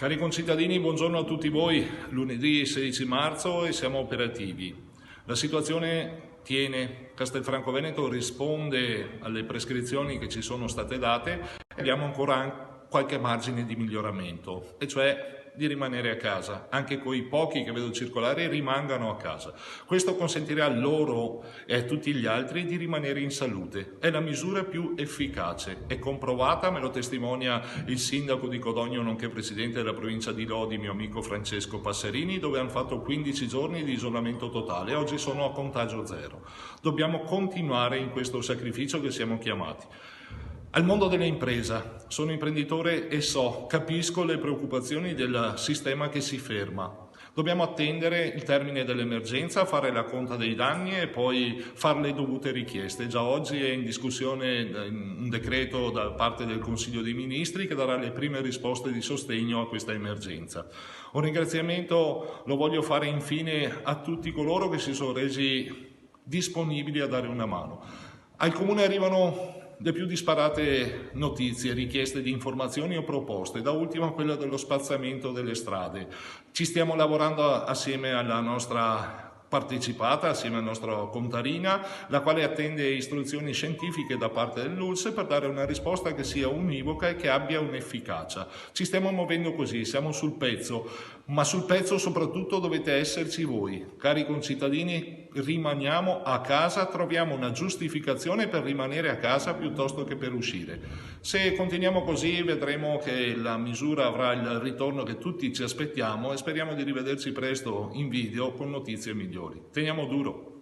Cari concittadini, buongiorno a tutti voi. Lunedì 16 marzo e siamo operativi. La situazione tiene, Castelfranco Veneto risponde alle prescrizioni che ci sono state date e abbiamo ancora qualche margine di miglioramento, e cioè di rimanere a casa. Anche quei pochi che vedo circolare rimangano a casa. Questo consentirà loro e a tutti gli altri di rimanere in salute. È la misura più efficace, è comprovata, me lo testimonia il sindaco di Codogno nonché presidente della provincia di Lodi, mio amico Francesco Passerini, dove hanno fatto 15 giorni di isolamento totale. Oggi sono a contagio zero. Dobbiamo continuare in questo sacrificio che siamo chiamati. Al mondo dell'impresa, sono imprenditore e capisco le preoccupazioni del sistema che si ferma. Dobbiamo attendere il termine dell'emergenza, fare la conta dei danni e poi fare le dovute richieste. Già oggi è in discussione un decreto da parte del Consiglio dei Ministri che darà le prime risposte di sostegno a questa emergenza. Un ringraziamento lo voglio fare infine a tutti coloro che si sono resi disponibili a dare una mano. Al Comune arrivano le più disparate notizie, richieste di informazioni o proposte, da ultimo quella dello spazzamento delle strade. Ci stiamo lavorando assieme alla nostra partecipata, assieme alla nostra contarina, la quale attende istruzioni scientifiche da parte dell'ULSS per dare una risposta che sia univoca e che abbia un'efficacia. Ci stiamo muovendo così, siamo sul pezzo, ma sul pezzo soprattutto dovete esserci voi. Cari concittadini, rimaniamo a casa, troviamo una giustificazione per rimanere a casa piuttosto che per uscire. Se continuiamo così vedremo che la misura avrà il ritorno che tutti ci aspettiamo e speriamo di rivederci presto in video con notizie migliori. Teniamo duro.